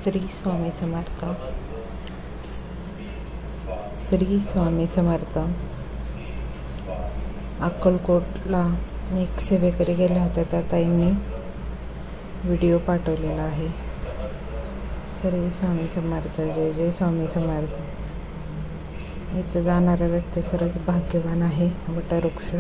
श्री स्वामी समर्थ. श्री स्वामी समर्थ. अक्कलकोटला एक सेवेकरी गेल्या होत्या, त्या ताईंनी व्हिडिओ पाठवलेला आहे. श्री स्वामी समर्थ. जय जय स्वामी समर्थ. इथं जाणारा व्यक्ती खरंच भाग्यवान आहे. वटवृक्ष.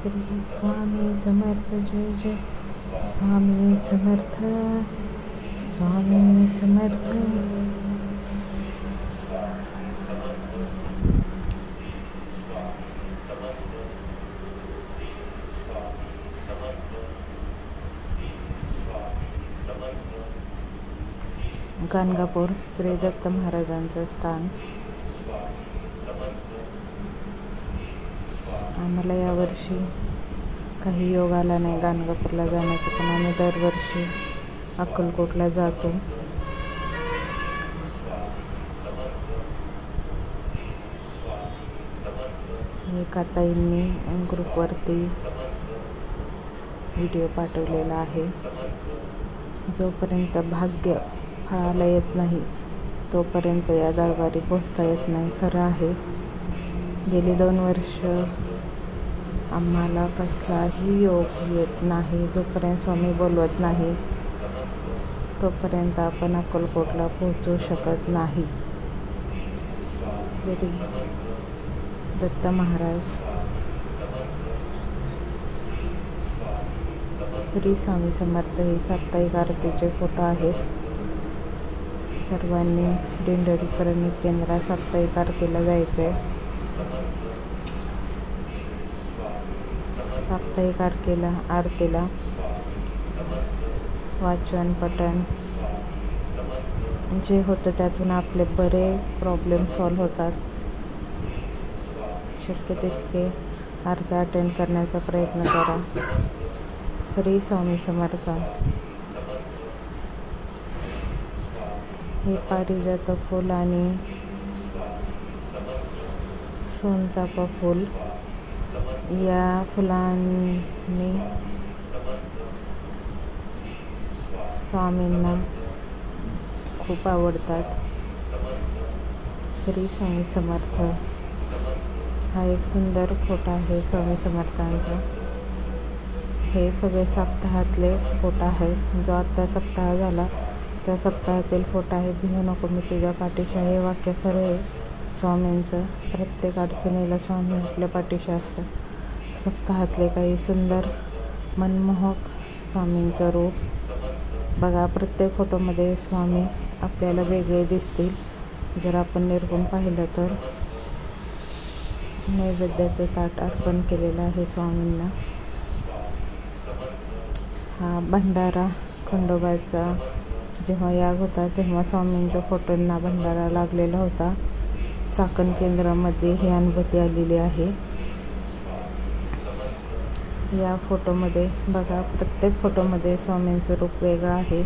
श्री स्वामी समर्थ. जय जय स्वामी समर्थ. स्वामी समर्थ. गाणगापूर श्री दत्त महाराजांचं स्थान. आम्हाला यावर्षी काही योग आला नाही गाणगापूरला जाण्याचा, पण आम्ही दरवर्षी अक्कलकोटला जातो. एका ताईंनी ग्रुपवरती व्हिडिओ पाठवलेला आहे. जोपर्यंत भाग्य फळाला येत नाही तोपर्यंत या दरबारी पोचता येत नाही. खरं आहे. गेली 2 वर्ष आम्हाला कसलाही योग येत नाही. जोपर्यंत स्वामी बोलवत नाही तोपर्यंत आपण अक्कलकोटला पोहोचू शकत नाही. श्री दत्त महाराज. श्री स्वामी समर्थ. हे साप्ताहिक आरतीचे फोटो आहेत. सर्वांनी दिंडोरी परिणित केंद्रात साप्ताहिक आरतीला जायचं आहे. साप्ताहिक आरतीला वाचन पठण जे होतं त्यातून आपले बरेच प्रॉब्लेम सॉल्व्ह होतात. शक्य तितके आरती अटेंड करण्याचा प्रयत्न करा. श्री स्वामी समर्थ. हे पारिजात फूल आणि सोनचाफा फूल या फुलांनी स्वामींना खूप आवडतात. श्री स्वामी समर्थ. हा एक सुंदर फोटो आहे स्वामी समर्थांचा. हे सगळे सप्ताहातले फोटो आहेत. जो आता सप्ताह झाला त्या सप्ताहातील फोटो आहे. भिवू नको मी तुझ्या पाठीशी. हे वाक्य खरं आहे स्वामींचं. प्रत्येक अडचणीला स्वामी आपल्या पाठीशी असतात. सप्ताहातले काही सुंदर मनमोहक स्वामींचं रूप बघा. प्रत्येक फोटोमध्ये स्वामी आपल्याला वेगळे दिसतील. जर आपण निर्गुण पाहिलं तर नैवेद्याचं ताट अर्पण केलेलं आहे स्वामींना. हा भंडारा खंडोबाचा जेव्हा याग होता तेव्हा स्वामींच्या फोटोंना भंडारा लागलेला होता. चाकण केंद्रामध्ये ही अनुभूती आलेली आहे. या फोटोमध्ये बघा, प्रत्येक फोटोमध्ये स्वामींचं रूप वेगळं आहे.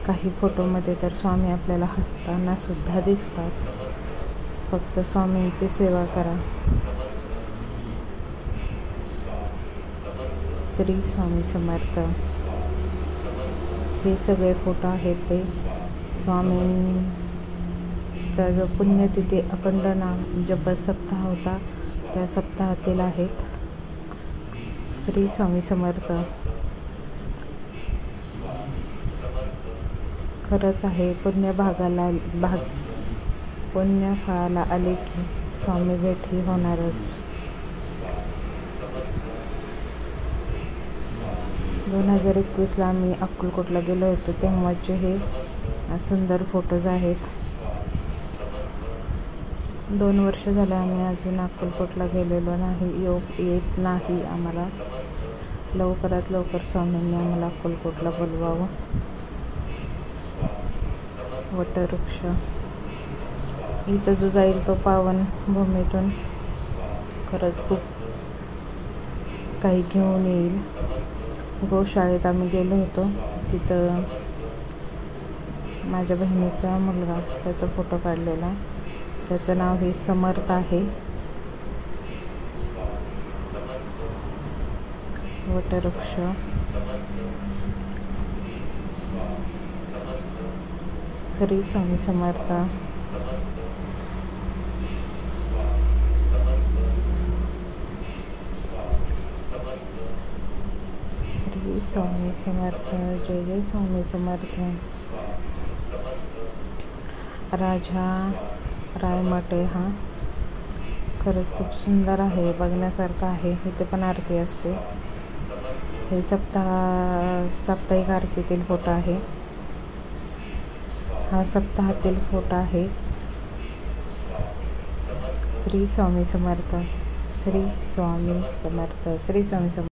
काही फोटोमध्ये तर स्वामी आपल्याला हसताना सुद्धा दिसतात. फक्त स्वामींची सेवा करा. श्री स्वामी समर्थ. हे सगळे फोटो आहेत ते स्वामींचा जो पुण्यतिथी अखंड नाम जप सप्ताह होता त्या सप्ताहातील आहेत. श्री स्वामी समर्थ. खरंच आहे. पुण्य फळाला आले की स्वामी भेट ही होणारच. 2021ला आम्ही अक्कलकोटला गेलो होतो तेव्हाचे हे सुंदर फोटोज आहेत. 2 वर्ष झाले आम्ही अजून अक्कलकोटला गेलेलो नाही. योग येत नाही आम्हाला. लवकरात लवकर स्वामींनी आम्हाला अक्कलकोटला बोलवावं. वटवृक्ष. इथं जो जाईल तो पावन भूमीतून खरंच खूप काही घेऊन येईल. गोशाळेत आम्ही गेलो होतो. तिथं माझ्या बहिणीचा मुलगा त्याचा फोटो काढलेला. त्याचं नाव हे समर्थ आहे. वटवृक्ष, श्री स्वामी समर्थ. श्री स्वामी समर्थ. जय जय स्वामी समर्थ. राजा रायमठे हा खरंच खूप सुंदर आहे, बघण्यासारखं आहे. इथे पण आरती असते. हे साप्ताहिक आरतीतील फोटो आहे. हा सप्ताहातील फोटो आहे. श्री स्वामी समर्थ. श्री स्वामी समर्थ. श्री स्वामी समर्थ.